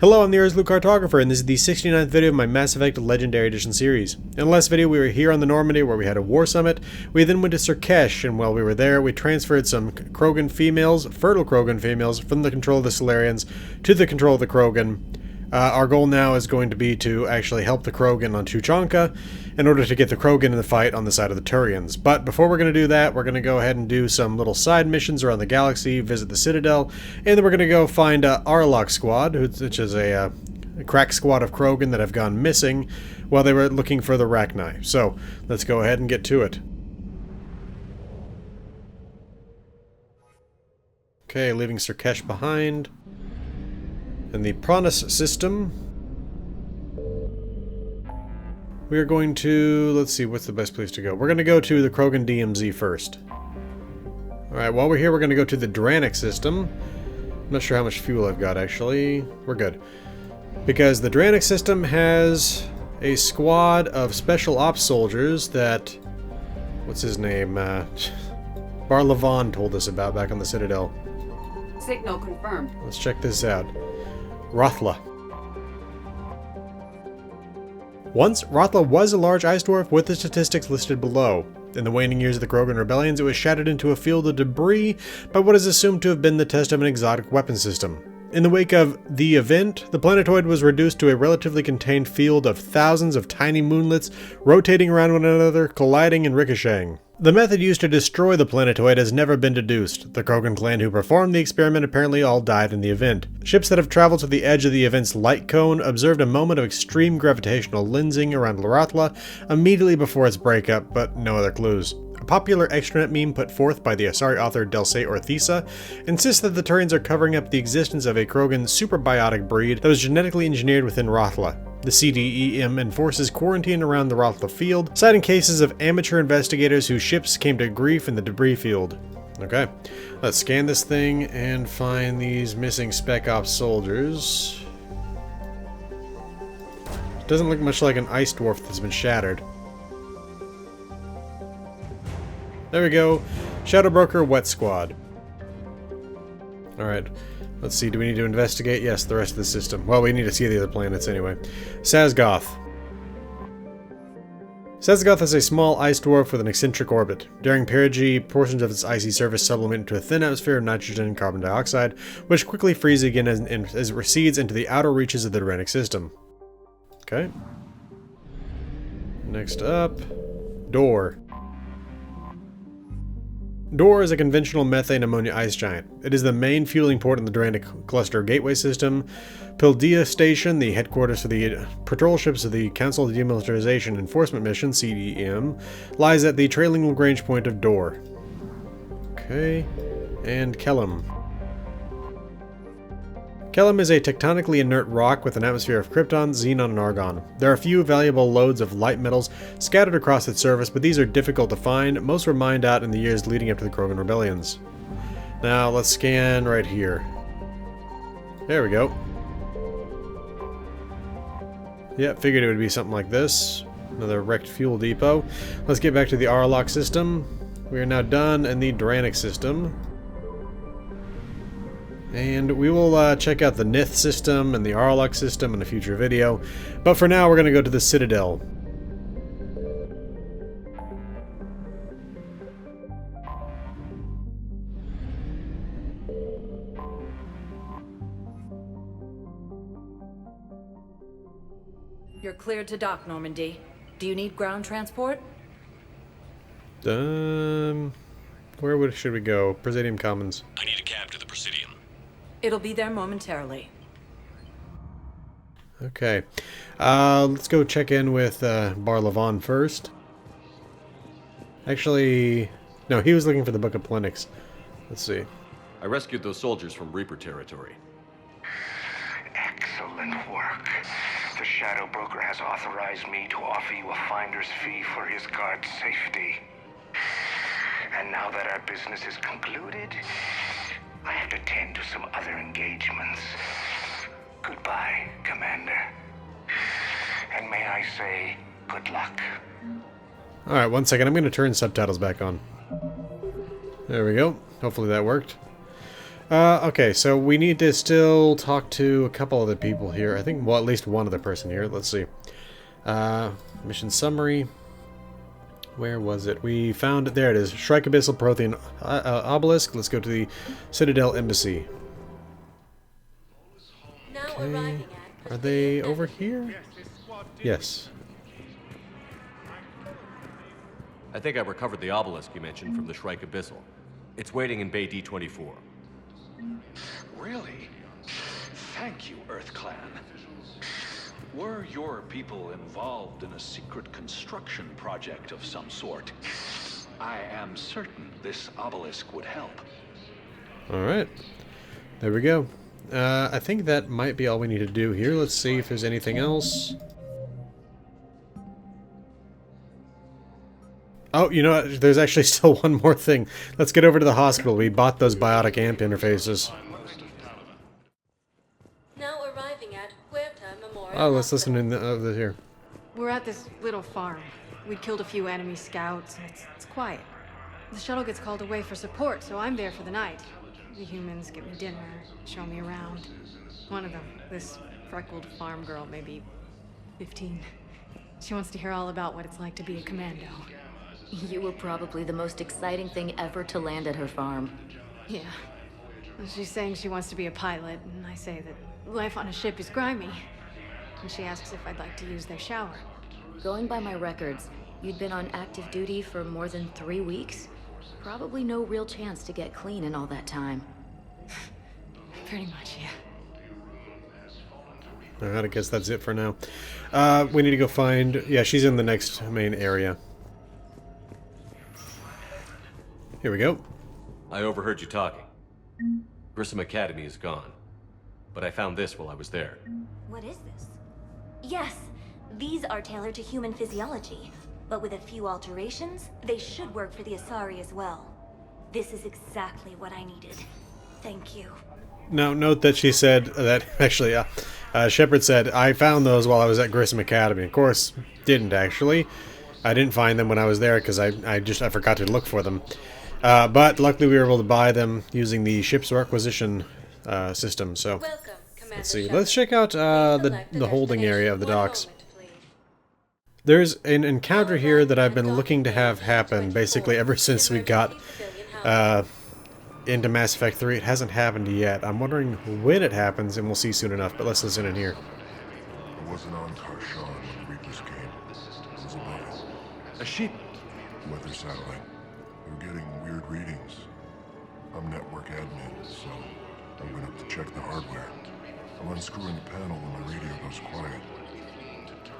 Hello, I'm the Aralakh Cartographer, and this is the 69th video of my Mass Effect Legendary Edition series. In the last video, we were here on the Normandy where we had a war summit. We then went to Surkesh, and while we were there, we transferred some Krogan females, fertile Krogan females, from the control of the Solarians to the control of the Krogan. Our goal now is going to be to actually help the Krogan on Tuchanka in order to get the Krogan in the fight on the side of the Turians. But before we're going to do that, we're going to go ahead and do some little side missions around the galaxy, visit the Citadel, and then we're going to go find Aralakh Squad, which is a crack squad of Krogan that have gone missing while they were looking for the Rachni. So let's go ahead and get to it. Okay, leaving Surkesh behind. In the Pranas system, we are going to, let's see, what's the best place to go? We're going to go to the Krogan DMZ first. Alright, while we're here, we're going to go to the Dranic system. I'm not sure how much fuel I've got, actually. We're good. Because the Dranic system has a squad of special ops soldiers that, what's his name? Barlavan told us about back on the Citadel. Signal confirmed. Let's check this out. Rothla. Once, Rothla was a large ice dwarf with the statistics listed below. In the waning years of the Krogan rebellions, it was shattered into a field of debris by what is assumed to have been the test of an exotic weapon system. In the wake of the event, the planetoid was reduced to a relatively contained field of thousands of tiny moonlets rotating around one another, colliding and ricocheting. The method used to destroy the planetoid has never been deduced. The Krogan clan who performed the experiment apparently all died in the event. Ships that have traveled to the edge of the event's light cone observed a moment of extreme gravitational lensing around Rothla immediately before its breakup, but no other clues. A popular extranet meme put forth by the Asari author Delsay Orthisa insists that the Turians are covering up the existence of a Krogan superbiotic breed that was genetically engineered within Rothla. The CDEM enforces quarantine around the Rothla field, citing cases of amateur investigators whose ships came to grief in the debris field. Okay, let's scan this thing and find these missing Spec Ops soldiers. Doesn't look much like an ice dwarf that's been shattered. There we go. Shadow Broker Wet Squad. Alright. Let's see, do we need to investigate? Yes, the rest of the system. Well, we need to see the other planets anyway. Sazgoth. Sazgoth is a small ice dwarf with an eccentric orbit. During perigee, portions of its icy surface sublimate into a thin atmosphere of nitrogen and carbon dioxide, which quickly freezes again as it recedes into the outer reaches of the Dranic system. Okay. Next up, Door. Door is a conventional methane ammonia ice giant. It is the main fueling port in the Dranic Cluster Gateway System. Pildea Station, the headquarters for the patrol ships of the Council of Demilitarization Enforcement Mission, CDEM, lies at the trailing Lagrange point of Door. Okay, and Kellam. Kellam is a tectonically inert rock with an atmosphere of krypton, xenon, and argon. There are a few valuable loads of light metals scattered across its surface, but these are difficult to find. Most were mined out in the years leading up to the Krogan rebellions. Now let's scan right here. There we go. Yeah, figured it would be something like this. Another wrecked fuel depot. Let's get back to the Aralakh system. We are now done in the Dranic system. And we will check out the Nith system and the Aralakh system in a future video. But for now, we're going to go to the Citadel. You're cleared to dock, Normandy. Do you need ground transport? Where should we go? Presidium Commons. I need a cab to the Presidium. It'll be there momentarily. Okay. Let's go check in with Barlavan first. Actually, no, he was looking for the Book of Plenix. Let's see. I rescued those soldiers from Reaper territory. Excellent work. The Shadow Broker has authorized me to offer you a finder's fee for his guard's safety. And now that our business is concluded, I have to tend to some other engagements. Goodbye, Commander. And may I say, good luck. Alright, one second. I'm going to turn subtitles back on. There we go. Hopefully that worked. Okay, so we need to still talk to a couple other people here. I think, well, at least one other person here. Let's see. Mission summary. Where was it? We found it. There it is. Shrike Abyssal Prothean Obelisk. Let's go to the Citadel Embassy. Okay. Are they over here? Yes. I think I recovered the obelisk you mentioned from the Shrike Abyssal. It's waiting in Bay D24. Really? Thank you, Earth Clan. Were your people involved in a secret construction project of some sort, I am certain this obelisk would help. Alright. There we go. I think that might be all we need to do here. Let's see if there's anything else. Oh, you know what? There's actually still one more thing. Let's get over to the hospital. We bought those biotic amp interfaces. Now arriving at Huerta Memorial. Oh, let's listen in over here. We're at this little farm. We killed a few enemy scouts, and it's quiet. The shuttle gets called away for support, so I'm there for the night. The humans give me dinner, show me around. One of them, this freckled farm girl, maybe 15. She wants to hear all about what it's like to be a commando. You were probably the most exciting thing ever to land at her farm. Yeah. She's saying she wants to be a pilot, and I say that life on a ship is grimy. And she asks if I'd like to use their shower. Going by my records, you'd been on active duty for more than 3 weeks. Probably no real chance to get clean in all that time. Pretty much, yeah. Alright, I guess that's it for now. We need to go find... Yeah, she's in the next main area. Here we go. I overheard you talking. Grissom Academy is gone. But I found this while I was there. What is this? Yes, these are tailored to human physiology, but with a few alterations, they should work for the Asari as well. This is exactly what I needed. Thank you. Now, note that she said that, actually, Shepard said, I found those while I was at Grissom Academy. Of course, didn't actually. I didn't find them when I was there because I forgot to look for them. But luckily we were able to buy them using the ship's requisition system, so let's see. Let's check out the holding area of the docks. There's an encounter here that I've been looking to have happen basically ever since we got into Mass Effect 3. It hasn't happened yet. I'm wondering when it happens, and we'll see soon enough, but let's listen in here. I wasn't on Karshan when the Reapers came. I was above it. A sheep. Weather satellite. We're getting weird readings. I'm network admin, so I went up to check the hardware. I'm unscrewing the panel when my radio goes quiet.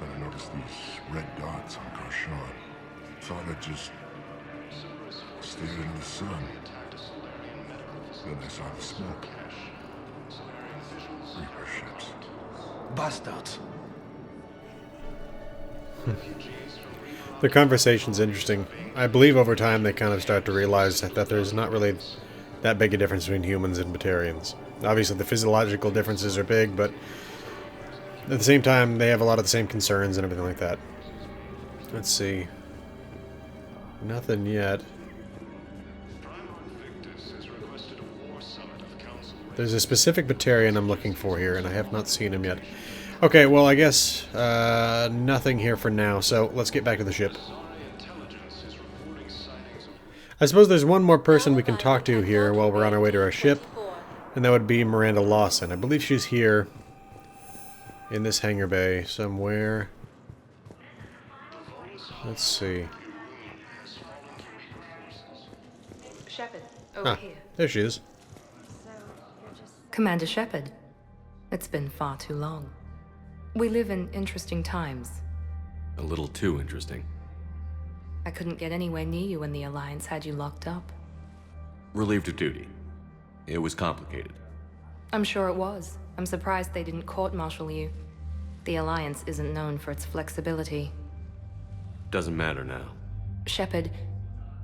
Then I noticed these red dots on Karshan. Thought I'd just stared into the sun. Then I saw the smoke. Reaper ships. Bastards. The conversation's interesting. I believe over time they kind of start to realize that there's not really that big a difference between humans and Batarians. Obviously the physiological differences are big, but at the same time they have a lot of the same concerns and everything like that. Let's see. Nothing yet. There's a specific Batarian I'm looking for here, and I have not seen him yet. Okay, well, I guess nothing here for now, so let's get back to the ship. I suppose there's one more person we can talk to here while we're on our way to our ship, and that would be Miranda Lawson. I believe she's here in this hangar bay somewhere. Let's see. Shepard, over here. There she is. Commander Shepard, it's been far too long. We live in interesting times. A little too interesting. I couldn't get anywhere near you when the Alliance had you locked up. Relieved of duty. It was complicated. I'm sure it was. I'm surprised they didn't court-martial you. The Alliance isn't known for its flexibility. Doesn't matter now. Shepard,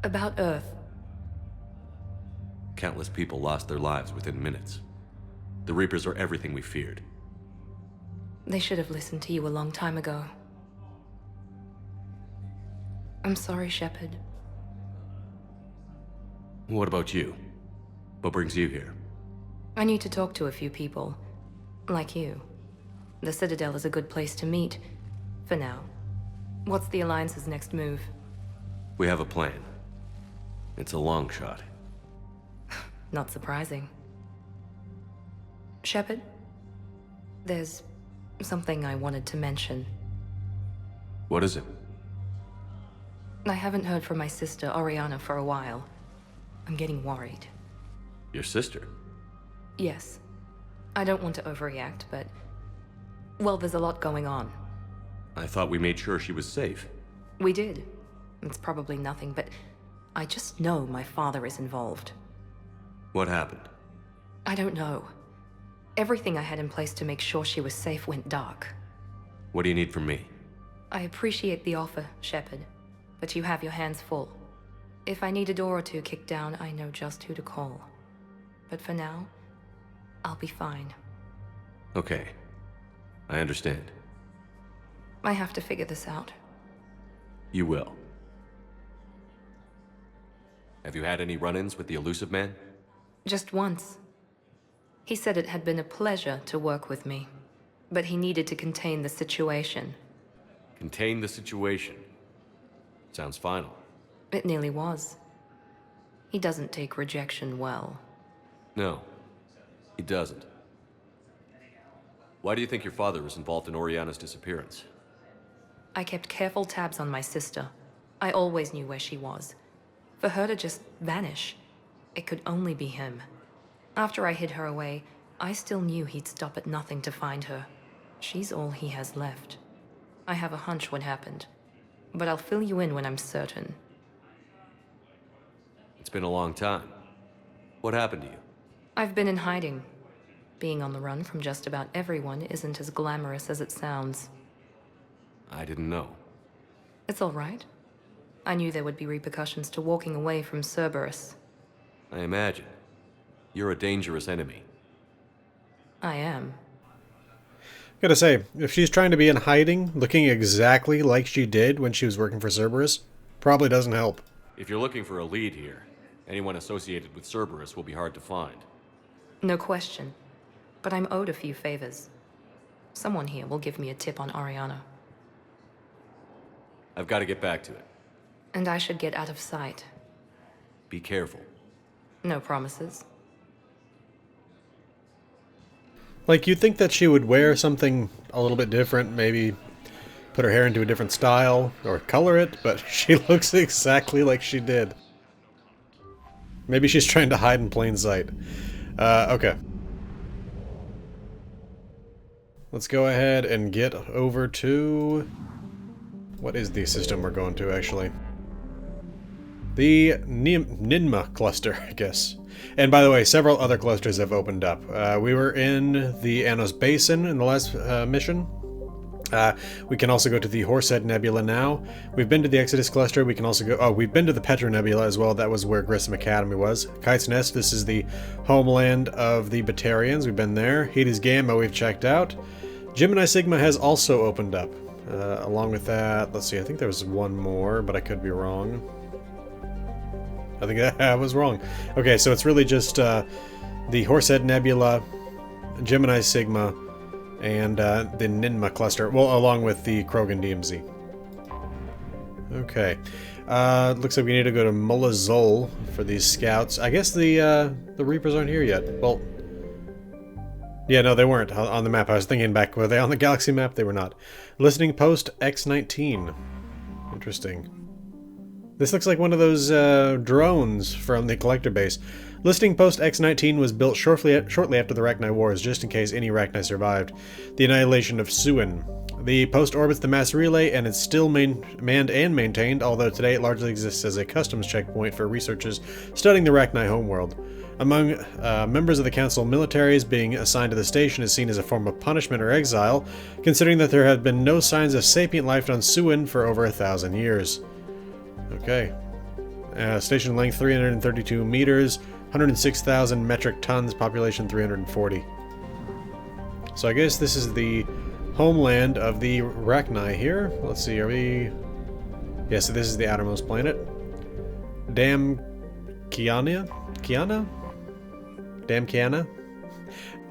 about Earth. Countless people lost their lives within minutes. The Reapers are everything we feared. They should have listened to you a long time ago. I'm sorry, Shepard. What about you? What brings you here? I need to talk to a few people. Like you. The Citadel is a good place to meet. For now. What's the Alliance's next move? We have a plan. It's a long shot. Not surprising. Shepard? There's something I wanted to mention. What is it? I haven't heard from my sister, Oriana, for a while. I'm getting worried. Your sister? Yes. I don't want to overreact, but... well, there's a lot going on. I thought we made sure she was safe. We did. It's probably nothing, but I just know my father is involved. What happened? I don't know. Everything I had in place to make sure she was safe went dark. What do you need from me? I appreciate the offer, Shepard, but you have your hands full. If I need a door or two kicked down, I know just who to call. But for now, I'll be fine. Okay. I understand. I have to figure this out. You will. Have you had any run-ins with the Elusive Man? Just once. He said it had been a pleasure to work with me, but he needed to contain the situation. Contain the situation. Sounds final. It nearly was. He doesn't take rejection well. No, he doesn't. Why do you think your father was involved in Oriana's disappearance? I kept careful tabs on my sister. I always knew where she was. For her to just vanish, it could only be him. After I hid her away, I still knew he'd stop at nothing to find her. She's all he has left. I have a hunch what happened, but I'll fill you in when I'm certain. It's been a long time. What happened to you? I've been in hiding. Being on the run from just about everyone isn't as glamorous as it sounds. I didn't know. It's all right. I knew there would be repercussions to walking away from Cerberus. I imagine. You're a dangerous enemy. I am. Gotta say, if she's trying to be in hiding, looking exactly like she did when she was working for Cerberus, probably doesn't help. If you're looking for a lead here, anyone associated with Cerberus will be hard to find. No question. But I'm owed a few favors. Someone here will give me a tip on Oriana. I've got to get back to it. And I should get out of sight. Be careful. No promises. Like, you'd think that she would wear something a little bit different, maybe put her hair into a different style, or color it, but she looks exactly like she did. Maybe she's trying to hide in plain sight. Okay. Let's go ahead and get over to... what is the system we're going to, actually? The Ninma cluster, I guess. And by the way, several other clusters have opened up. We were in the Anos Basin in the last mission. We can also go to the Horsehead Nebula now. We've been to the Exodus cluster. We can also go... oh, we've been to the Petra Nebula as well. That was where Grissom Academy was. Kite's Nest, this is the homeland of the Batarians. We've been there. Hades Gamma we've checked out. Gemini Sigma has also opened up. Along with that, let's see, I think there was one more, but I could be wrong. I think I was wrong. Okay, so it's really just the Horsehead Nebula, Gemini Sigma, and the Ninma cluster, well, along with the Krogan DMZ. Okay. Looks like we need to go to Mulazol for these scouts. I guess the Reapers aren't here yet. Well, yeah, no, they weren't on the map. I was thinking back, were they on the galaxy map? They were not. Listening post X-19. Interesting. This looks like one of those drones from the collector base. Listening post X-19 was built shortly after the Rachni Wars, just in case any Rachni survived. The annihilation of Suin. The post orbits the mass relay, and it's still manned and maintained, although today it largely exists as a customs checkpoint for researchers studying the Rachni homeworld. Among members of the Council, militaries being assigned to the station is seen as a form of punishment or exile, considering that there have been no signs of sapient life on Suin for over 1,000 years. Okay. Station length 332 meters, 106,000 metric tons, population 340. So I guess this is the homeland of the Rachni here. Let's see, are we... yeah, so this is the outermost planet. Dam Kiana? Dam Kiana?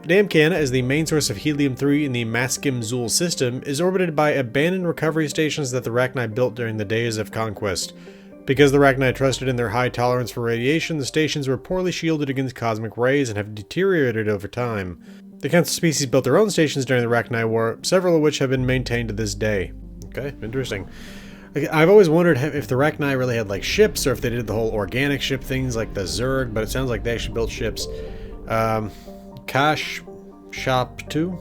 Damkana, as the main source of helium-3 in the Maskim-Zul system, is orbited by abandoned recovery stations that the Rachni built during the days of conquest. Because the Rachni trusted in their high tolerance for radiation, the stations were poorly shielded against cosmic rays and have deteriorated over time. The Council species built their own stations during the Rachni War, several of which have been maintained to this day. Okay, interesting. I've always wondered if the Rachni really had like ships, or if they did the whole organic ship things like the Zerg, but it sounds like they actually built ships. Kashshaptu?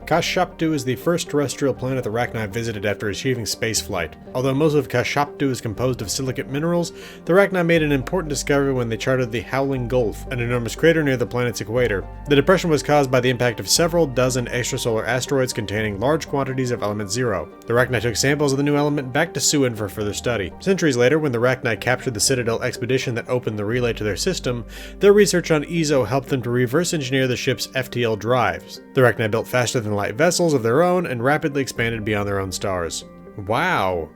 Kashshaptu is the first terrestrial planet the Rachni visited after achieving spaceflight. Although most of Kashshaptu is composed of silicate minerals, the Rachni made an important discovery when they charted the Howling Gulf, an enormous crater near the planet's equator. The depression was caused by the impact of several dozen extrasolar asteroids containing large quantities of element zero. The Rachni took samples of the new element back to Suin for further study. Centuries later, when the Rachni captured the Citadel expedition that opened the relay to their system, their research on EZO helped them to reverse engineer the ship's FTL drives. The Rachni built faster than light vessels of their own and rapidly expanded beyond their own stars. Wow.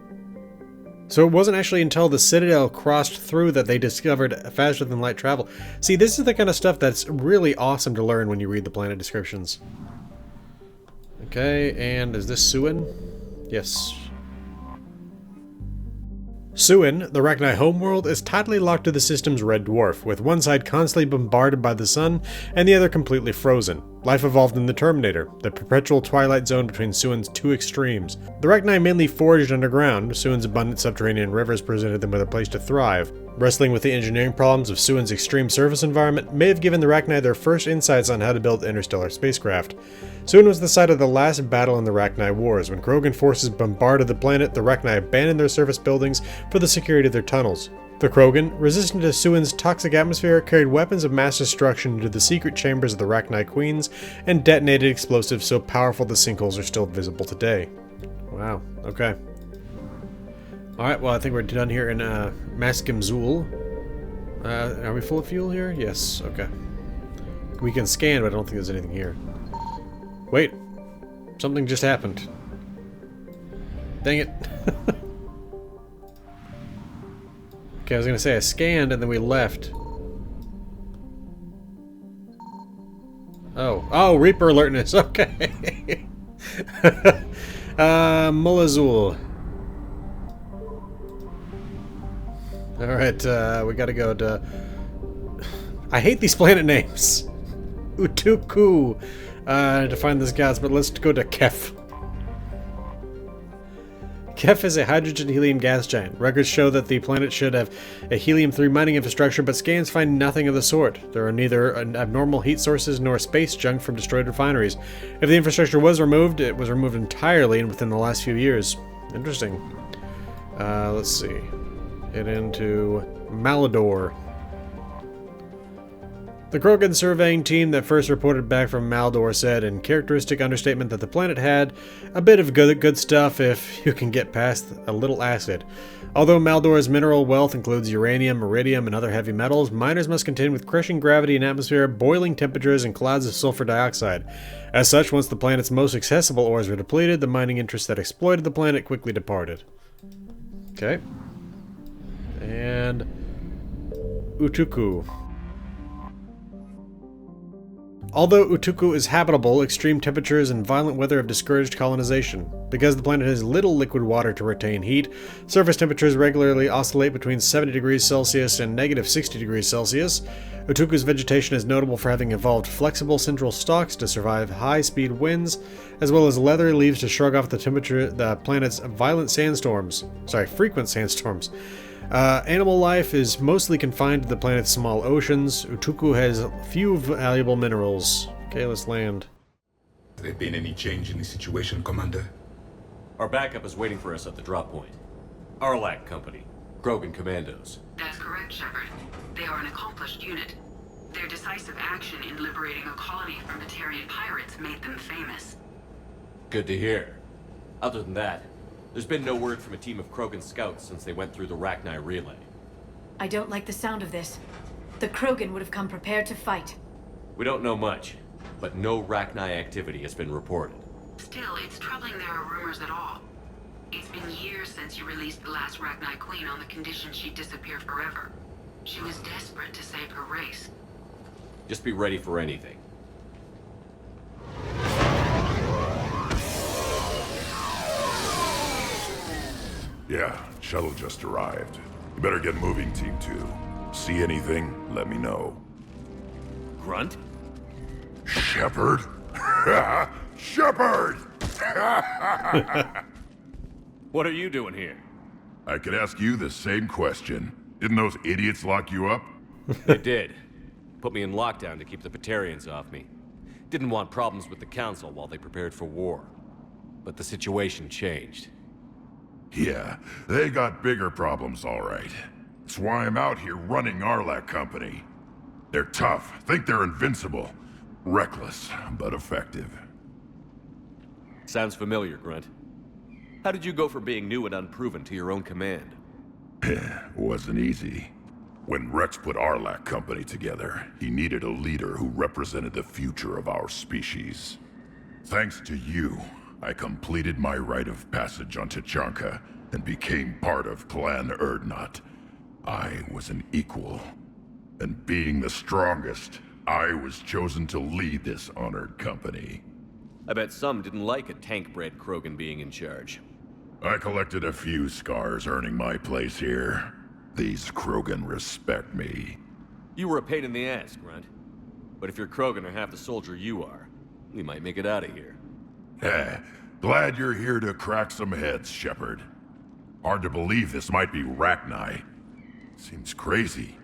So it wasn't actually until the Citadel crossed through that they discovered faster than light travel. See, this is the kind of stuff that's really awesome to learn when you read the planet descriptions. Okay, and is this Suin? Yes. Suin, the Rachni homeworld, is tightly locked to the system's red dwarf, with one side constantly bombarded by the sun and the other completely frozen. Life evolved in the Terminator, the perpetual twilight zone between Suin's two extremes. The Rachni mainly foraged underground. Suin's abundant subterranean rivers presented them with a place to thrive. Wrestling with the engineering problems of Suin's extreme surface environment may have given the Rachni their first insights on how to build interstellar spacecraft. Suin was the site of the last battle in the Rachni Wars. When Krogan forces bombarded the planet, the Rachni abandoned their surface buildings for the security of their tunnels. The Krogan, resistant to Suin's toxic atmosphere, carried weapons of mass destruction into the secret chambers of the Rachni Queens and detonated explosives so powerful the sinkholes are still visible today. Wow, okay. Alright, well I think we're done here in Maskim-Zul. Are we full of fuel here? Yes, okay. We can scan, but I don't think there's anything here. Wait, something just happened. Dang it. Okay, I was gonna say I scanned and then we left. Oh, Reaper alertness, okay. Mulazul. Alright, we gotta go to... I hate these planet names. Utuku. To find this gas, but let's go to Kef. Kef is a hydrogen-helium gas giant. Records show that the planet should have a helium-3 mining infrastructure, but scans find nothing of the sort. There are neither abnormal heat sources nor space junk from destroyed refineries. If the infrastructure was removed, it was removed entirely and within the last few years. Interesting. Let's see. Head into Malador. The Krogan surveying team that first reported back from Maldor said in characteristic understatement that the planet had a bit of good stuff if you can get past a little acid. Although Maldor's mineral wealth includes uranium, iridium, and other heavy metals, miners must contend with crushing gravity and atmosphere, boiling temperatures, and clouds of sulfur dioxide. As such, once the planet's most accessible ores were depleted, the mining interests that exploited the planet quickly departed. Okay. And Utuku. Although Utuku is habitable, extreme temperatures and violent weather have discouraged colonization. Because the planet has little liquid water to retain heat, surface temperatures regularly oscillate between 70 degrees Celsius and negative 60 degrees Celsius. Utuku's vegetation is notable for having evolved flexible central stalks to survive high-speed winds, as well as leathery leaves to shrug off the planet's frequent sandstorms. Animal life is mostly confined to the planet's small oceans. Utuku has few valuable minerals. Okay, let's land. Has there been any change in the situation, Commander? Our backup is waiting for us at the drop point. Aralakh Company. Krogan Commandos. That's correct, Shepard. They are an accomplished unit. Their decisive action in liberating a colony from Batarian pirates made them famous. Good to hear. Other than that, there's been no word from a team of Krogan scouts since they went through the Rachni relay. I don't like the sound of this. The Krogan would have come prepared to fight. We don't know much, but no Rachni activity has been reported. Still, it's troubling there are rumors at all. It's been years since you released the last Rachni Queen on the condition she'd disappear forever. She was desperate to save her race. Just be ready for anything. Yeah, shuttle just arrived. You better get moving, Team 2. See anything, let me know. Grunt? Shepard? Shepard! What are you doing here? I could ask you the same question. Didn't those idiots lock you up? They did. Put me in lockdown to keep the Batarians off me. Didn't want problems with the Council while they prepared for war. But the situation changed. Yeah, they got bigger problems, all right. That's why I'm out here running Aralakh Company. They're tough, think they're invincible. Reckless, but effective. Sounds familiar, Grunt. How did you go from being new and unproven to your own command? Wasn't easy. When Rex put Aralakh Company together, he needed a leader who represented the future of our species. Thanks to you, I completed my rite of passage on Tachanka and became part of Clan Urdnot. I was an equal. And being the strongest, I was chosen to lead this honored company. I bet some didn't like a tank-bred Krogan being in charge. I collected a few scars earning my place here. These Krogan respect me. You were a pain in the ass, Grunt. But if you're Krogan or half the soldier you are, we might make it out of here. Glad you're here to crack some heads, Shepard. Hard to believe this might be Rachni. Seems crazy.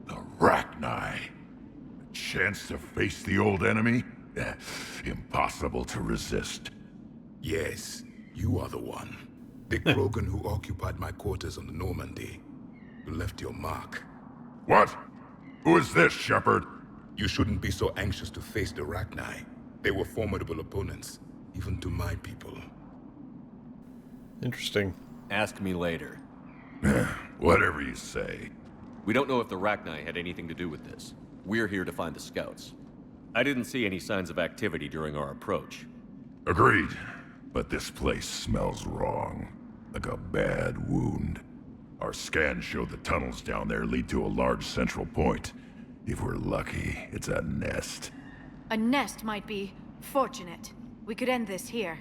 The Rachni. A chance to face the old enemy? Impossible to resist. Yes, you are the one. The Krogan who occupied my quarters on the Normandy. You left your mark. What? Who is this, Shepard? You shouldn't be so anxious to face the Rachni. They were formidable opponents, even to my people. Interesting. Ask me later. Whatever you say. We don't know if the Rachni had anything to do with this. We're here to find the scouts. I didn't see any signs of activity during our approach. Agreed. But this place smells wrong. Like a bad wound. Our scans show the tunnels down there lead to a large central point. If we're lucky, it's a nest. A nest might be fortunate. We could end this here.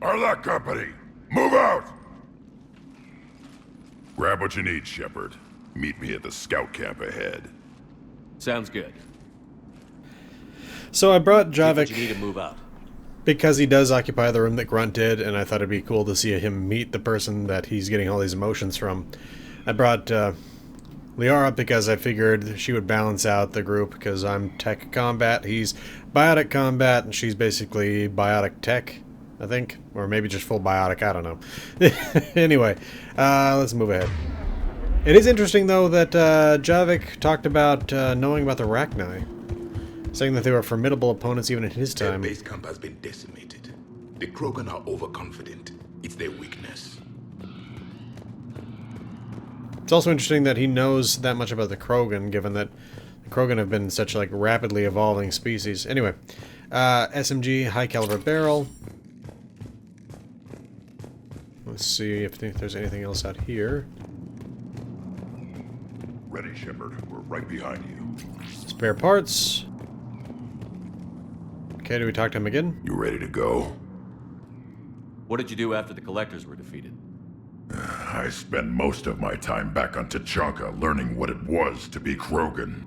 Aralakh Company, move out! Grab what you need, Shepard. Meet me at the scout camp ahead. Sounds good. So I brought Javik you need to move out. because he does occupy the room that Grunt did, and I thought it'd be cool to see him meet the person that he's getting all these emotions from. I brought Liara because I figured she would balance out the group, because I'm tech combat, he's biotic combat, and she's basically biotic tech, I think. Or maybe just full biotic, I don't know. Anyway, let's move ahead. It is interesting, though, that Javik talked about knowing about the Rachni, saying that they were formidable opponents even in his time. Their base camp has been decimated. The Krogan are overconfident. It's their weakness. It's also interesting that he knows that much about the Krogan, given that the Krogan have been such like rapidly evolving species. Anyway, SMG, high caliber barrel. Let's see if there's anything else out here. Ready, Shepard. We're right behind you. Spare parts. Okay, do we talk to him again? You ready to go? What did you do after the Collectors were defeated? I spent most of my time back on Tachanka learning what it was to be Krogan.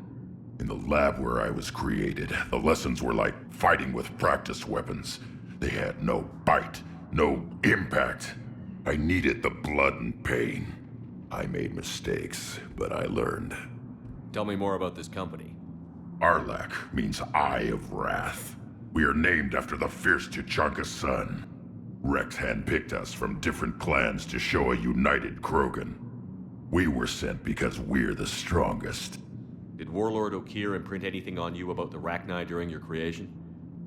In the lab where I was created, the lessons were like fighting with practice weapons. They had no bite, no impact. I needed the blood and pain. I made mistakes, but I learned. Tell me more about this company. Aralakh means Eye of Wrath. We are named after the fierce Tachanka sun. Rex handpicked us from different clans to show a united Krogan. We were sent because we're the strongest. Did Warlord Okir imprint anything on you about the Rachni during your creation?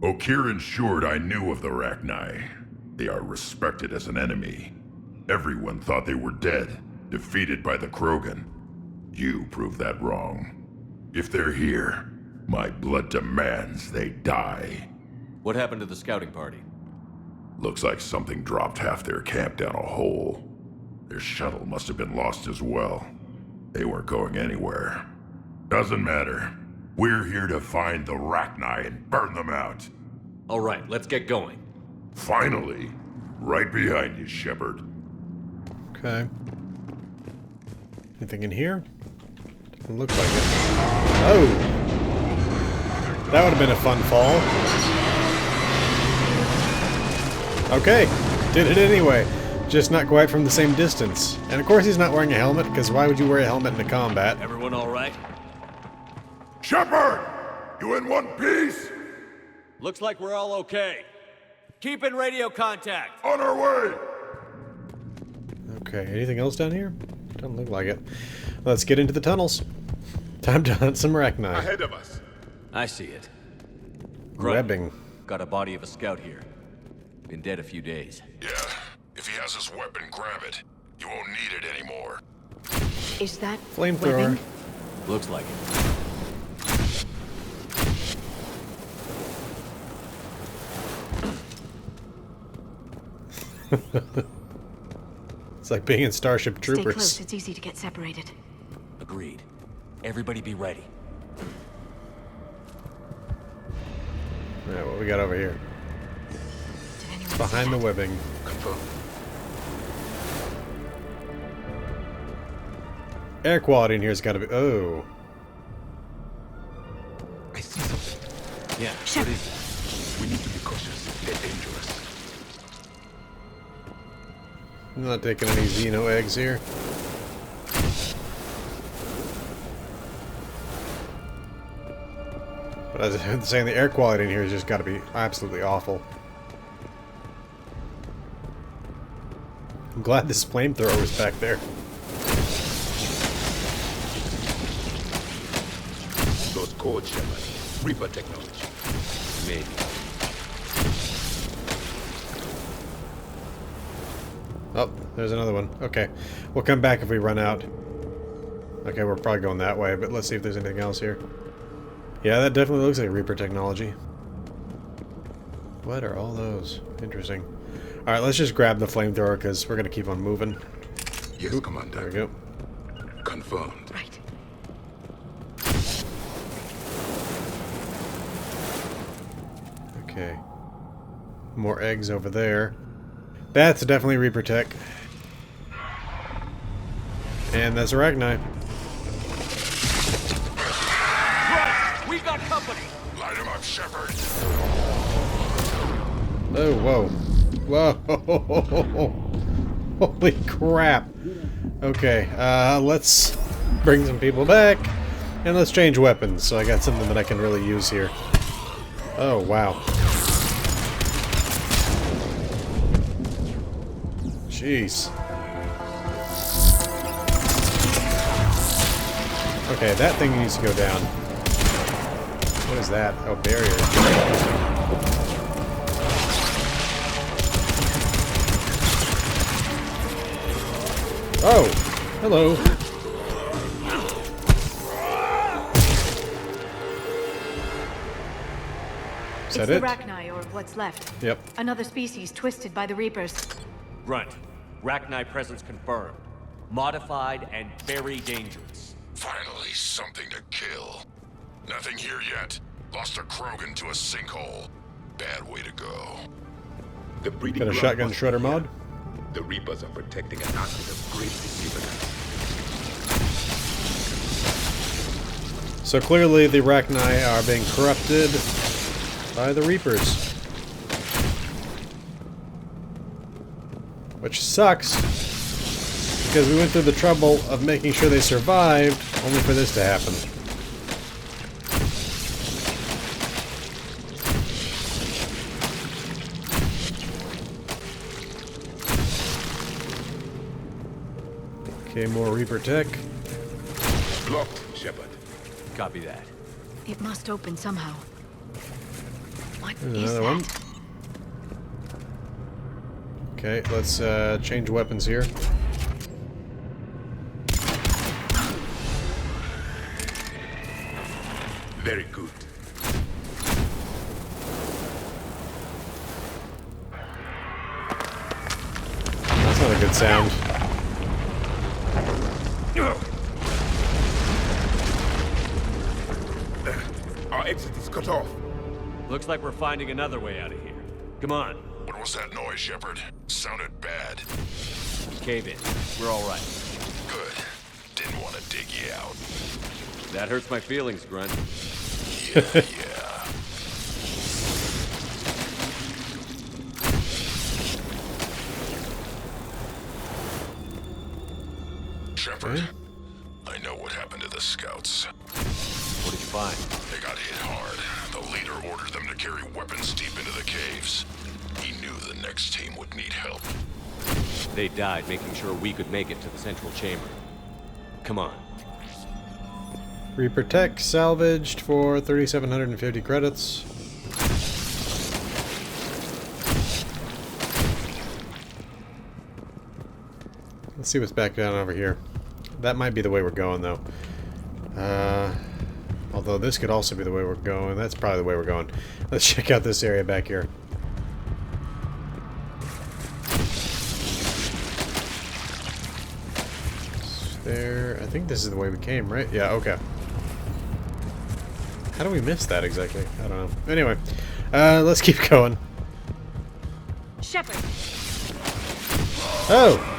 Okir ensured I knew of the Rachni. They are respected as an enemy. Everyone thought they were dead, defeated by the Krogan. You proved that wrong. If they're here, my blood demands they die. What happened to the scouting party? Looks like something dropped half their camp down a hole. Their shuttle must have been lost as well. They weren't going anywhere. Doesn't matter. We're here to find the Rachni and burn them out. All right, let's get going. Finally. Right behind you, Shepard. Okay. Anything in here? Doesn't look like it. Oh! That would have been a fun fall. Okay. Did it anyway. Just not quite from the same distance. And of course he's not wearing a helmet, because why would you wear a helmet in combat? Everyone all right? Shepard! You in one piece? Looks like we're all okay. Keep in radio contact. On our way! Okay, anything else down here? Doesn't look like it. Let's get into the tunnels. Time to hunt some Rachni. Ahead of us. I see it. Webbing. Got a body of a scout here. Been dead a few days. Yeah. If he has his weapon, grab it. You won't need it anymore. Is that Flamethrower. webbing? Looks like it. It's like being in Starship Troopers. Stay close, it's easy to get separated. Agreed. Everybody be ready. Alright, what we got over here? Did anyone Behind see the that? webbing. Confirm. Air quality in here's gotta be... Oh. I see something. Yeah, Shep. what is it? We need to be cautious. They're dangerous. I'm not taking any Xeno eggs here. But as I was saying, the air quality in here has just got to be absolutely awful. I'm glad this flamethrower was back there. Those codes, Shepard. Reaper technology. Maybe. Oh, there's another one. Okay. We'll come back if we run out. Okay, we're probably going that way, but let's see if there's anything else here. Yeah, that definitely looks like Reaper technology. What are all those? Interesting. Alright, let's just grab the flamethrower because we're going to keep on moving. Yes, There Commander. we go. Confirmed. Right. Okay. More eggs over there. That's definitely Reaper tech. And that's Rachni. Right! We got company! Light him up, Shepard. Oh, whoa. Whoa. Holy crap. Okay, let's bring some people back. And let's change weapons, so I got something that I can really use here. Oh, wow. Jeez. Okay, that thing needs to go down. What is that? Oh, barrier. Oh! Hello. Is that It's it? the Rachni, or what's left. Yep. Another species twisted by the Reapers. Grunt. Rachni presence confirmed. Modified and very dangerous. Finally, something to kill. Nothing here yet. Lost a Krogan to a sinkhole. Bad way to go. The breeding Got a ground shotgun must shredder be here. mod? The Reapers are protecting an asset of great significance. So clearly the Rachni are being corrupted by the Reapers. Which sucks, because we went through the trouble of making sure they survived, only for this to happen. Okay, more Reaper tech. Blocked, Shepard. Copy that. It must open somehow. What There's is another that? one. Okay, let's change weapons here. Very good. That's not a good sound. Our exit is cut off. Looks like we're finding another way out of here. Come on. What was that noise, Shepard? Sounded bad. Cave in. We're all right. Good. Didn't want to dig you out. That hurts my feelings, Grunt. Yeah. Shepard, I know what happened to the scouts. What did you find? They got hit hard. The leader ordered them to carry weapons deep into the caves. He knew the next team would need help. They died making sure we could make it to the central chamber. Come on. Reaper Tech salvaged for 3,750 credits. Let's see what's back down over here. That might be the way we're going, though. Although this could also be the way we're going. That's probably the way we're going. Let's check out this area back here. There. I think this is the way we came, right? Yeah, okay. How do we miss that exactly? I don't know. Anyway, let's keep going. Shepard. Oh!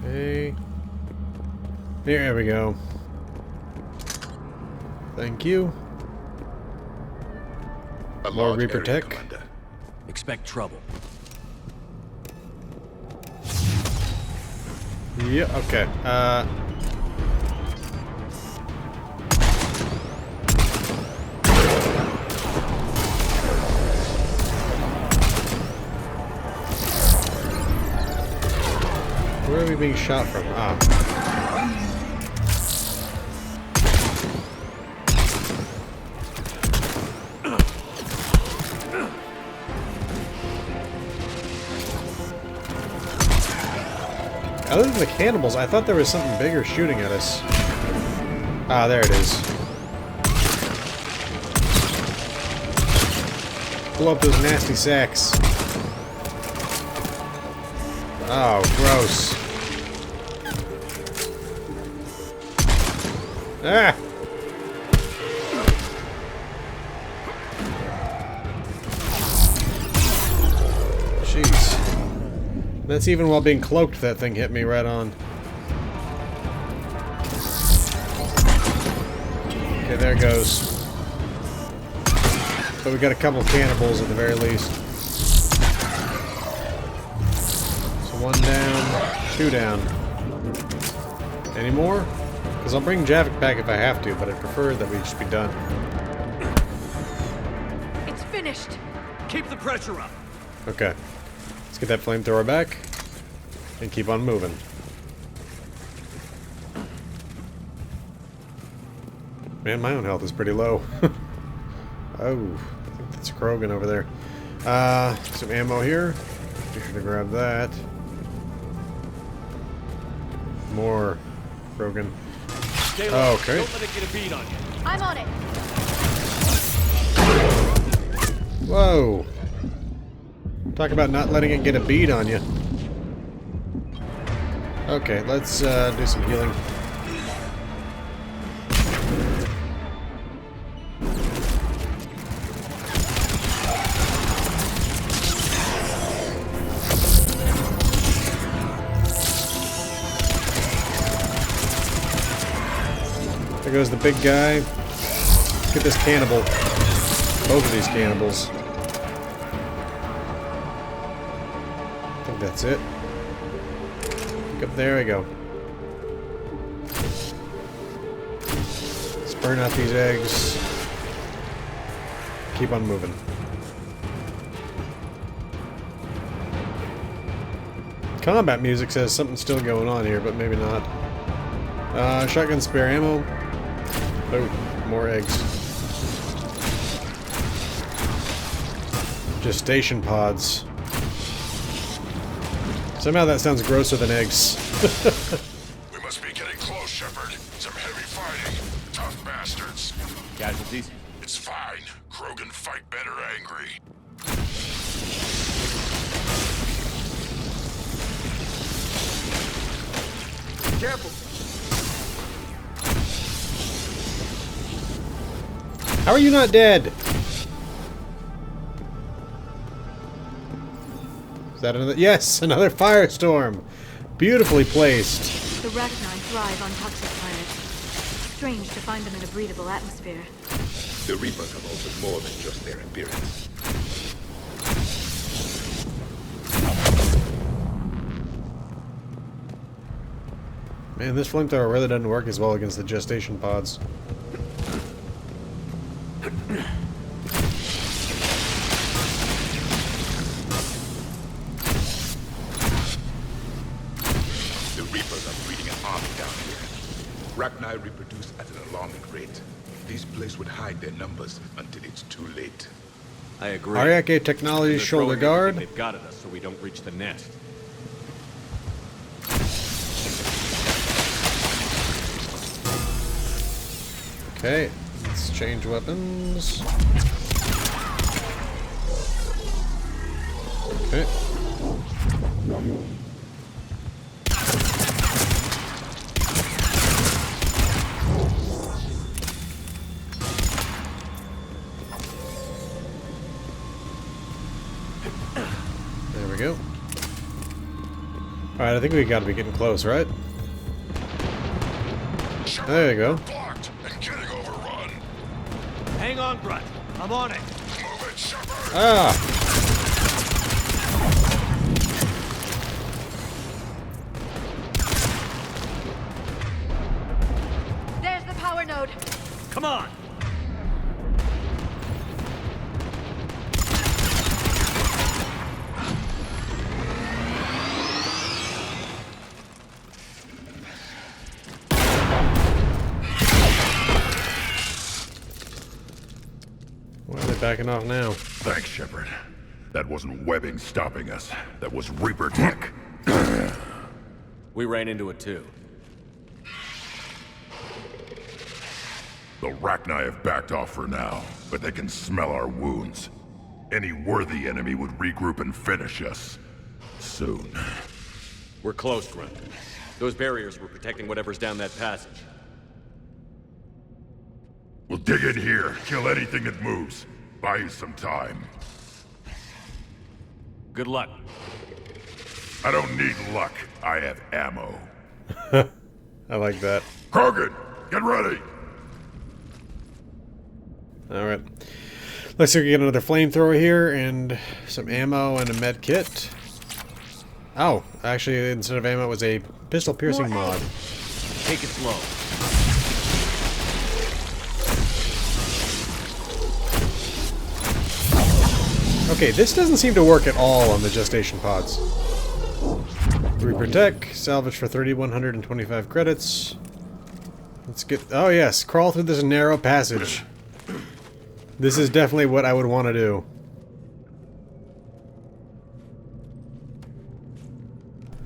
Okay. There we go. Thank you. More Reaper Tech. Commander. Expect trouble. Yeah, okay. Where are we being shot from? Ah. Other than the cannibals, I thought there was something bigger shooting at us. Ah, there it is. Blow up those nasty sacks. Oh, gross. Ah! Jeez. That's even while being cloaked, that thing hit me right on. Okay, there it goes. But we got a couple of cannibals at the very least. So 1 down, 2 down. Any more? Because I'll bring Javik back if I have to, but I prefer that we just be done. It's finished. Keep the pressure up. Okay. Let's get that flamethrower back and keep on moving. Man, my own health is pretty low. Oh, I think that's a Krogan over there. Some ammo here. Be sure to grab that. More Krogan. Oh, okay. Don't let it get a beat on you. I'm on it. Whoa. Talk about not letting it get a bead on you. Okay, let's do some healing. There goes the big guy. Let's get this cannibal. Both of these cannibals. I think that's it. Up there we go. Let's burn out these eggs. Keep on moving. Combat music says something's still going on here, but maybe not. Shotgun spare ammo. Oh, more eggs. Gestation pods. Somehow that sounds grosser than eggs. We must be getting close, Shepard. Some heavy fighting. Tough bastards. Casualties? It's fine. Krogan fight better angry. Careful. How are you not dead? Is that another? Yes, another firestorm. Beautifully placed. The Rachni thrive on toxic planets. Strange to find them in a breathable atmosphere. The Reapers have altered more than just their appearance. Man, this flamethrower really doesn't work as well against the gestation pods. The Reapers are breeding an army down here. Rachni reproduce at an alarming rate. These places would hide their numbers until it's too late. I agree. Aralakh Technologies They're shoulder throwing guard. everything they've got at us so we don't reach the nest. Okay, let's change weapons. Okay. There we go. Alright, I think we gotta be getting close, right? There you go. Hang on, Grunt. I'm on it. Ah! There's the power node. Come on. Why are they backing off now? Thanks, Shepard. That wasn't webbing stopping us. That was Reaper tech. We ran into it too. The Rachni have backed off for now, but they can smell our wounds. Any worthy enemy would regroup and finish us. Soon. We're close, Grunt. Those barriers were protecting whatever's down that passage. We'll dig in here, kill anything that moves. Buy you some time. Good luck. I don't need luck. I have ammo. I like that. Krogan, get ready! Alright. Looks like we get another flamethrower here, and some ammo and a med kit. Oh, actually, instead of ammo, it was a pistol piercing mod. Take it slow. Okay, this doesn't seem to work at all on the gestation pods. Reaper Tech, salvage for 3,125 credits. Let's get... Oh yes, crawl through this narrow passage. This is definitely what I would want to do.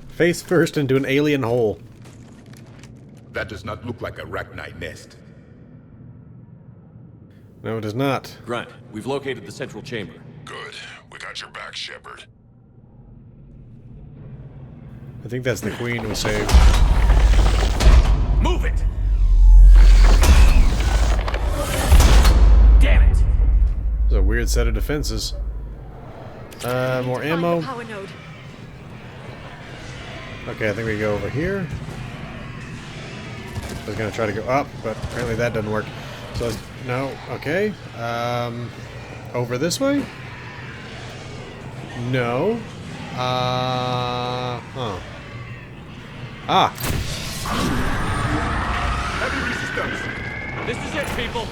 Face first into an alien hole. That does not look like a Rachni nest. No, it does not. Grunt, we've located the central chamber. Good. We got your back, Shepard. I think that's the queen we saved. Move it! Damn it! It's a weird set of defenses. More ammo. Power node. Okay, I think we go over here. I was gonna try to go up, but apparently that doesn't work. So let's, no, okay. Over this way? No. Huh. Ah. Heavy resistance. This is it, people.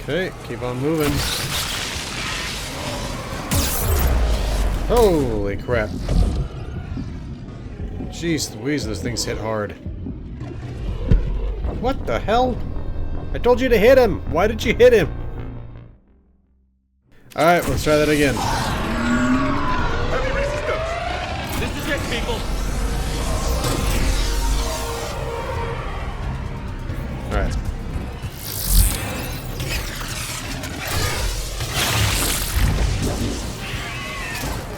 Okay, keep on moving. Holy crap. Jeez Louise, those things hit hard. What the hell? I told you to hit him! Why did you hit him? Alright, let's try that again. Heavy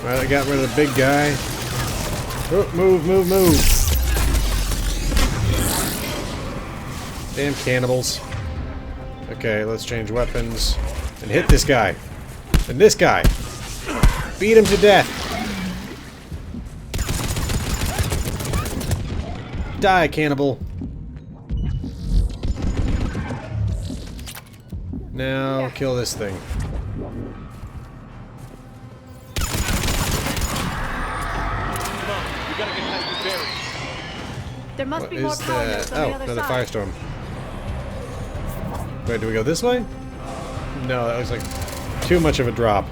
Well, I got rid of the big guy. Oh, move, move, move. Damn cannibals. Okay, let's change weapons. And hit this guy. And this guy. Beat him to death. Die, cannibal. Now, kill this thing. There must What be more is power that? nodes on Oh, the other another side. firestorm. Wait, do we go this way? No, that was like too much of a drop.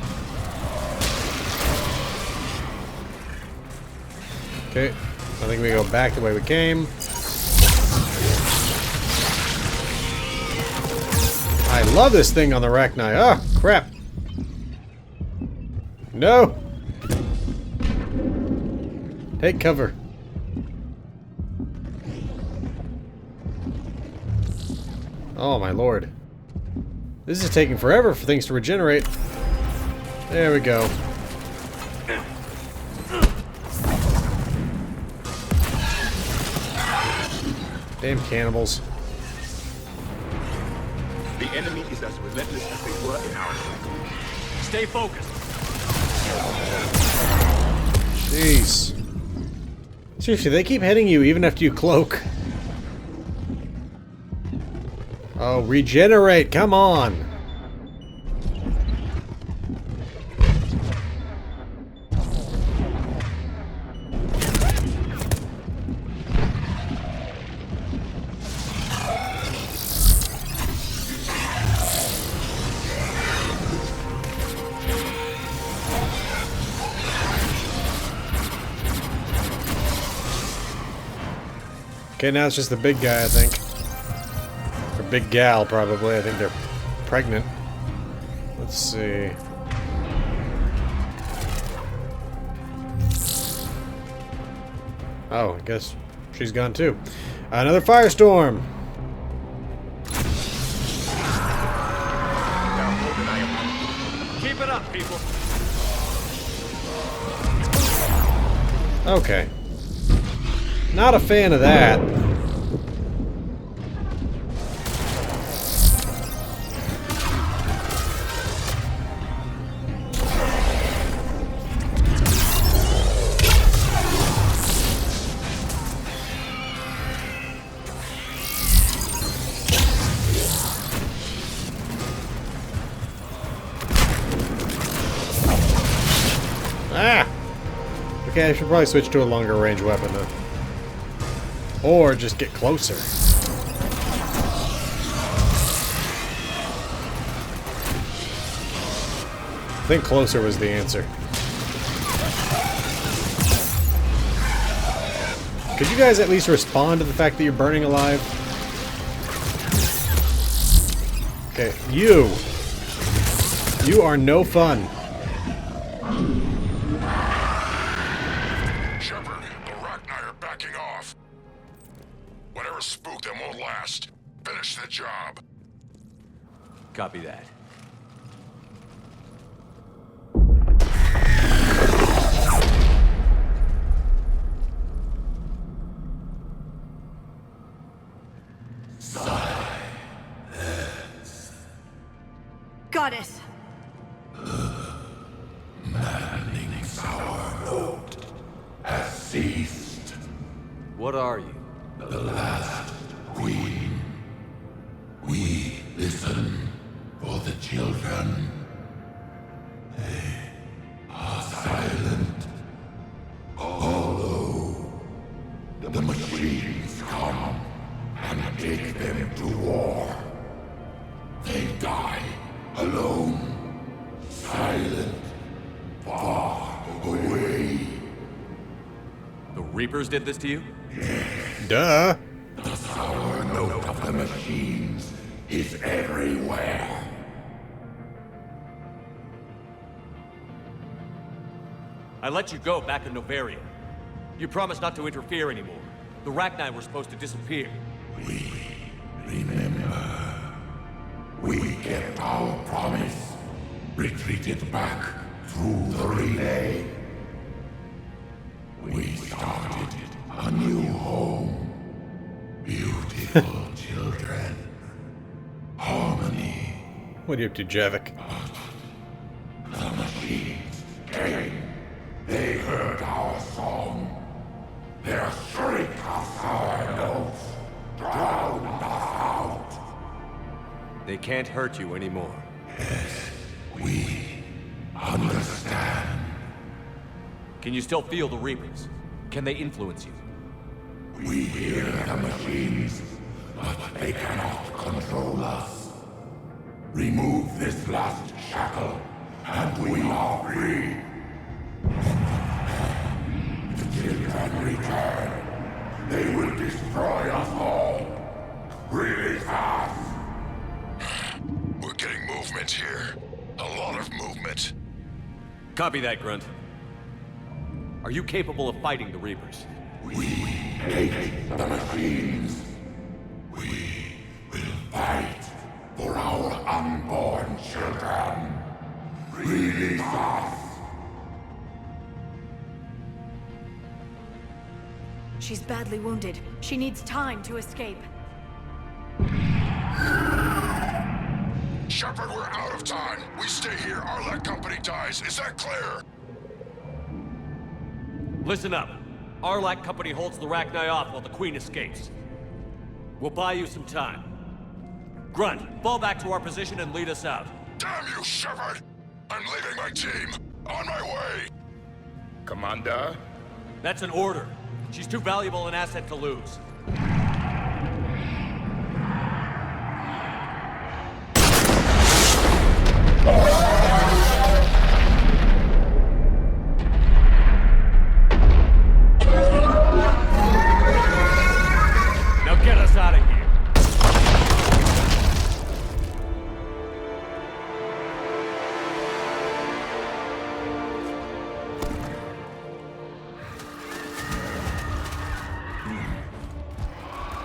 Okay, I think we go back the way we came. I love this thing on the Rachni. Oh, crap. No! Take cover. Oh my lord. This is taking forever for things to regenerate. There we go. Damn cannibals. The enemy is as relentless as they were in our time. Stay focused. Jeez. Seriously, they keep hitting you even after you cloak. Oh, regenerate, come on! Okay, now it's just the big guy, I think. Or big gal, probably. I think they're pregnant. Let's see. Oh, I guess she's gone too. Another firestorm! Keep it up, people. Okay. Not a fan of that. Ah! Okay, I should probably switch to a longer range weapon then. Or just get closer. I think closer was the answer. Could you guys at least respond to the fact that you're burning alive? Okay, you. You are no fun. Shepard, the Rachni are backing off. Whatever spooked them won't last. Finish the job. Copy that. Got it. Maddening sour note has ceased. What are you? The last queen. We listen for the children. They are silent. Although the machines come and take them to war, they die alone, silent, far away. The Reapers did this to you? Duh. The sour note of the machines is everywhere. I let you go back in Novaria. You promised not to interfere anymore. The Rachni were supposed to disappear. We remember. We kept our promise. Retreated back through the relay. What are you up to, Javik? The machines came. They heard our song. Their shriek of sour notes drowned us out. They can't hurt you anymore. Yes, we understand. Can you still feel the Reapers? Can they influence you? We hear the machines, but they cannot control us. Remove this last shackle, and we are free. The children return. They will destroy us all. Release us. We're getting movement here. A lot of movement. Copy that, Grunt. Are you capable of fighting the Reapers? We hate the machines. We will fight for our unborn children. Release us. She's badly wounded. She needs time to escape. Shepard, we're out of time. We stay here, Aralakh Company dies. Is that clear? Listen up. Aralakh Company holds the Rachni off while the Queen escapes. We'll buy you some time. Grunt, fall back to our position and lead us out. Damn you, Shepard! I'm leaving my team. On my way. Commander? That's an order. She's too valuable an asset to lose. Now get us out of here.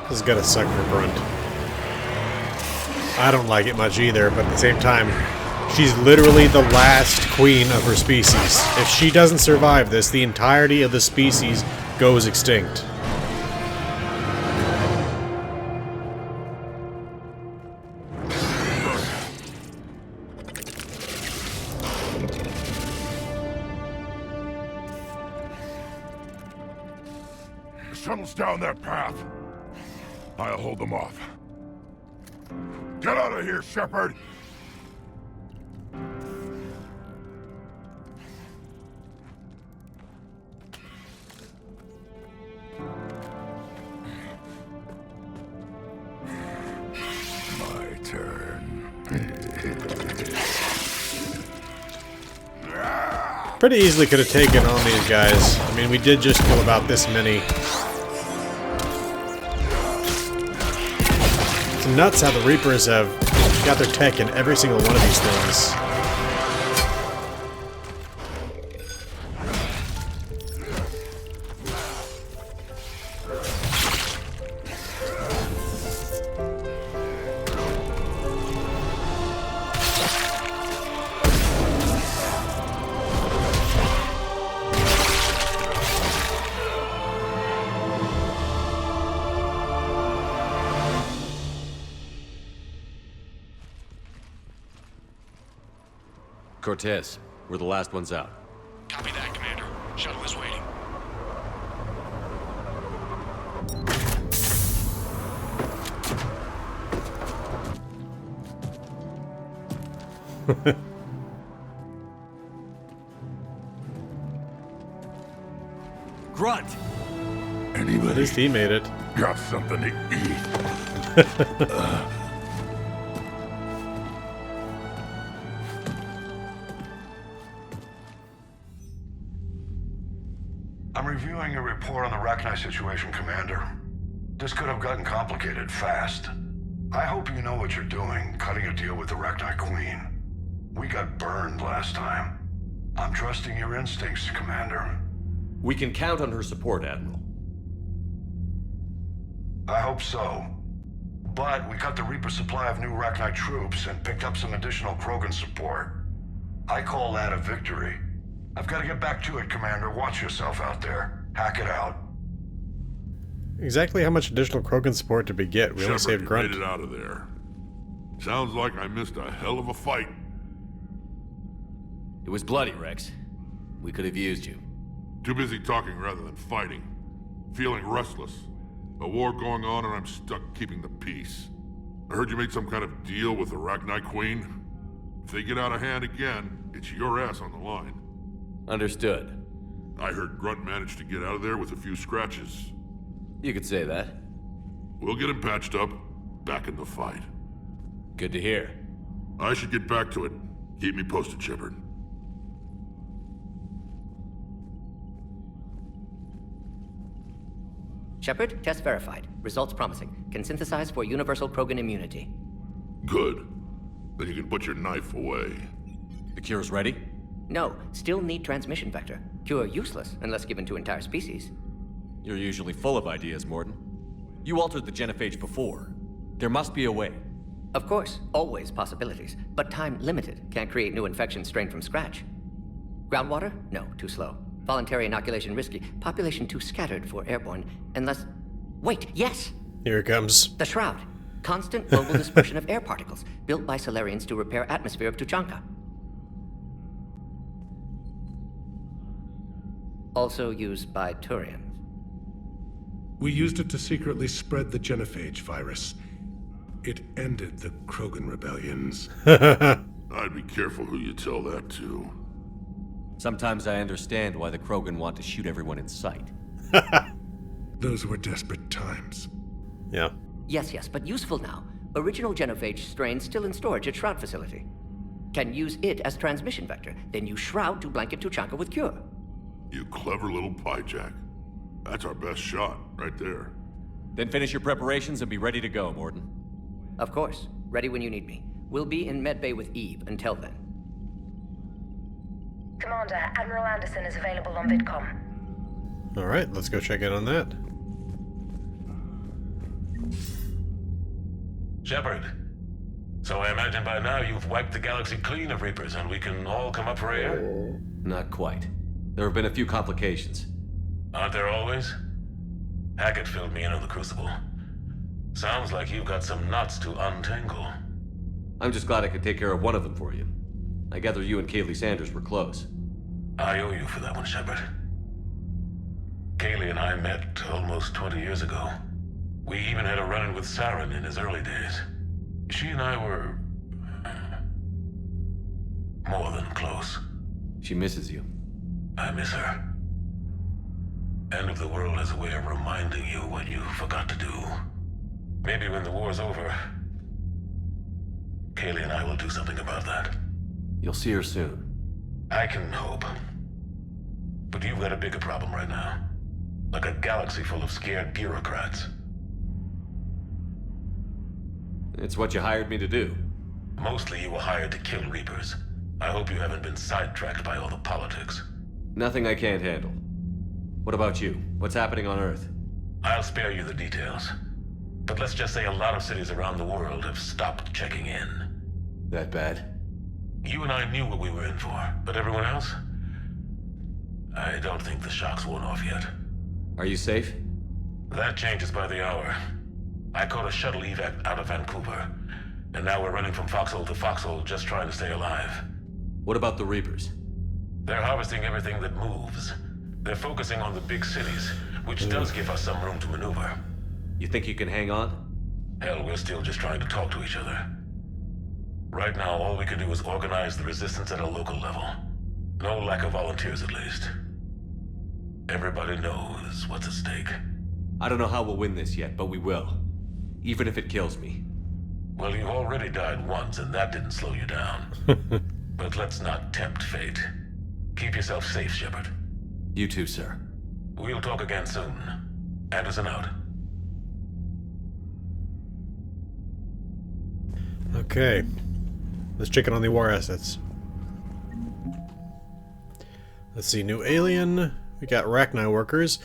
This is gonna suck for Grunt. I don't like it much either, but at the same time, she's literally the last queen of her species. If she doesn't survive this, the entirety of the species goes extinct. The shuttle's down that path. I'll hold them off. Get out of here, Shepard! My turn. Pretty easily could have taken on these guys. I mean, we did just kill about this many. It's nuts how the Reapers have got their tech in every single one of these things. Cortez, we're the last ones out. Copy that, Commander. Shuttle is waiting. Grunt! Anybody? At least he made it. Got something to eat. I'm reviewing your report on the Rachni situation, Commander. This could have gotten complicated fast. I hope you know what you're doing, cutting a deal with the Rachni Queen. We got burned last time. I'm trusting your instincts, Commander. We can count on her support, Admiral. I hope so. But we cut the Reaper supply of new Rachni troops and picked up some additional Krogan support. I call that a victory. I've got to get back to it, Commander. Watch yourself out there. Hack it out. Exactly how much additional Krogan support did we get? We only saved Grunt. Made it out of there. Sounds like I missed a hell of a fight. It was bloody, Rex. We could have used you. Too busy talking rather than fighting. Feeling restless. A war going on and I'm stuck keeping the peace. I heard you made some kind of deal with the Rachni Queen. If they get out of hand again, it's your ass on the line. Understood. I heard Grunt managed to get out of there with a few scratches. You could say that. We'll get him patched up, back in the fight. Good to hear. I should get back to it. Keep me posted, Shepard. Shepard, test verified. Results promising. Can synthesize for universal Krogan immunity. Good. Then you can put your knife away. The cure's ready? No, still need transmission vector. Cure useless unless given to entire species. You're usually full of ideas, Morden. You altered the genophage before. There must be a way. Of course, always possibilities, but time limited. Can't create new infection strain from scratch. Groundwater? No, too slow. Voluntary inoculation risky. Population too scattered for airborne, unless... Wait, yes! Here it comes. The Shroud. Constant global dispersion of air particles, built by Solarians to repair atmosphere of Tuchanka. Also used by Turians. We used it to secretly spread the genophage virus. It ended the Krogan rebellions. I'd be careful who you tell that to. Sometimes I understand why the Krogan want to shoot everyone in sight. Those were desperate times. Yeah. Yes, but useful now. Original genophage strain still in storage at Shroud facility. Can use it as transmission vector, then use Shroud to blanket Tuchanka with cure. You clever little piejack. That's our best shot, right there. Then finish your preparations and be ready to go, Morden. Of course. Ready when you need me. We'll be in medbay with Eve until then. Commander, Admiral Anderson is available on VidCom. Alright, let's go check in on that. Shepard. So I imagine by now you've wiped the galaxy clean of Reapers and we can all come up for air? Not quite. There have been a few complications. Aren't there always? Hackett filled me in on the Crucible. Sounds like you've got some knots to untangle. I'm just glad I could take care of one of them for you. I gather you and Kaylee Sanders were close. I owe you for that one, Shepard. Kaylee and I met almost 20 years ago. We even had a run-in with Saren in his early days. She and I were... more than close. She misses you. I miss her. End of the world has a way of reminding you what you forgot to do. Maybe when the war's over, Kaylee and I will do something about that. You'll see her soon. I can hope. But you've got a bigger problem right now. Like a galaxy full of scared bureaucrats. It's what you hired me to do. Mostly you were hired to kill Reapers. I hope you haven't been sidetracked by all the politics. Nothing I can't handle. What about you? What's happening on Earth? I'll spare you the details. But let's just say a lot of cities around the world have stopped checking in. That bad? You and I knew what we were in for, but everyone else? I don't think the shock's worn off yet. Are you safe? That changes by the hour. I caught a shuttle evac out of Vancouver, and now we're running from foxhole to foxhole just trying to stay alive. What about the Reapers? They're harvesting everything that moves. They're focusing on the big cities, which does give us some room to maneuver. You think you can hang on? Hell, we're still just trying to talk to each other. Right now, all we can do is organize the resistance at a local level. No lack of volunteers, at least. Everybody knows what's at stake. I don't know how we'll win this yet, but we will. Even if it kills me. Well, you already died once, and that didn't slow you down. But let's not tempt fate. Keep yourself safe, Shepard. You too, sir. We'll talk again soon. Anderson out. Okay. Let's check in on the war assets. Let's see, new alien. We got Rachni workers.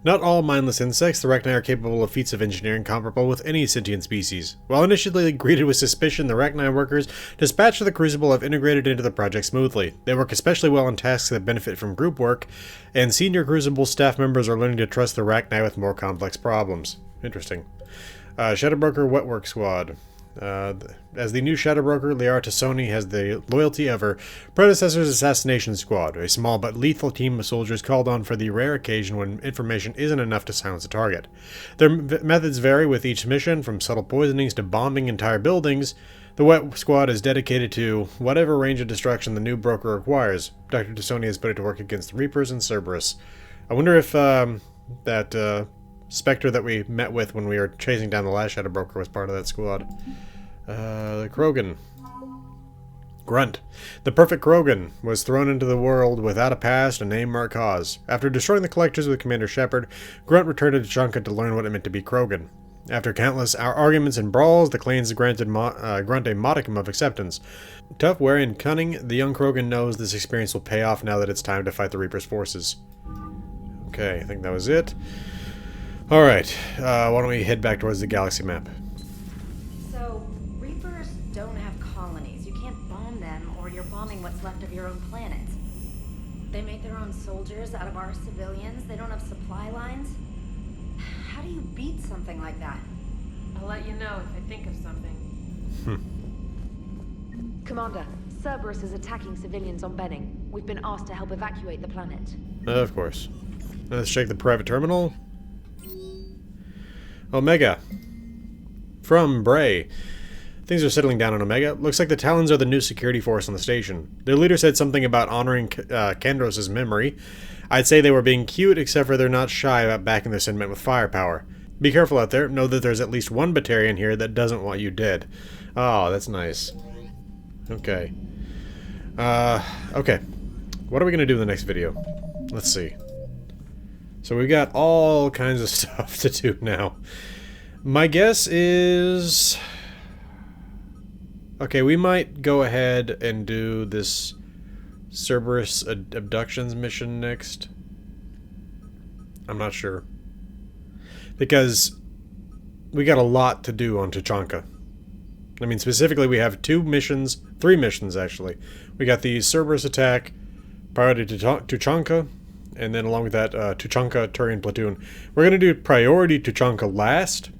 Not all mindless insects, the Rachni are capable of feats of engineering comparable with any sentient species. While initially greeted with suspicion, the Rachni workers dispatched to the Crucible have integrated into the project smoothly. They work especially well on tasks that benefit from group work, and senior Crucible staff members are learning to trust the Rachni with more complex problems. Interesting. Shadow Broker Wetwork Squad. As the new Shadow Broker, Liara Tassoni has the loyalty of her predecessor's assassination squad, a small but lethal team of soldiers called on for the rare occasion when information isn't enough to silence a target. Their methods vary with each mission, from subtle poisonings to bombing entire buildings. The Wet Squad is dedicated to whatever range of destruction the new broker requires. Dr. Tassoni has put it to work against the Reapers and Cerberus. I wonder if that Spectre that we met with when we were chasing down the last Shadow Broker was part of that squad. The Krogan. Grunt. The perfect Krogan was thrown into the world without a past and name or cause. After destroying the Collectors with Commander Shepard, Grunt returned to Tuchanka to learn what it meant to be Krogan. After countless arguments and brawls, the clans granted Grunt a modicum of acceptance. Tough, wary, and cunning, the young Krogan knows this experience will pay off now that it's time to fight the Reaper's forces. Okay, I think that was it. Alright, why don't we head back towards the galaxy map. So, Reapers don't have colonies. You can't bomb them, or you're bombing what's left of your own planet. They make their own soldiers out of our civilians. They don't have supply lines. How do you beat something like that? I'll let you know if I think of something. Commander, Cerberus is attacking civilians on Benning. We've been asked to help evacuate the planet. Of course. Let's check the private terminal. Omega. From Bray. Things are settling down on Omega. Looks like the Talons are the new security force on the station. Their leader said something about honoring Kandros' memory. I'd say they were being cute, except for they're not shy about backing their sentiment with firepower. Be careful out there. Know that there's at least one Batarian here that doesn't want you dead. Oh, that's nice. Okay. Okay. What are we going to do in the next video? Let's see. So we've got all kinds of stuff to do now. My guess is... Okay, we might go ahead and do this Cerberus abductions mission next. I'm not sure. Because we got a lot to do on Tuchanka. I mean, specifically, we have 3 missions, actually. We got the Cerberus attack, priority to Tuchanka, and then along with that, Tuchanka Turian platoon. We're going to do priority Tuchanka last.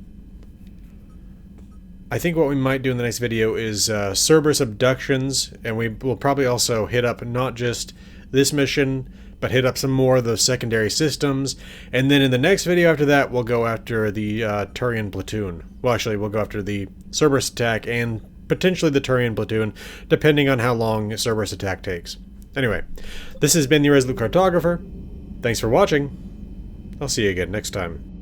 I think what we might do in the next video is Cerberus abductions, and we will probably also hit up not just this mission, but hit up some more of the secondary systems. And then in the next video after that, we'll go after the Turian platoon. Well, actually, we'll go after the Cerberus attack and potentially the Turian platoon, depending on how long Cerberus attack takes. Anyway, this has been the Irresolute Cartographer. Thanks for watching. I'll see you again next time.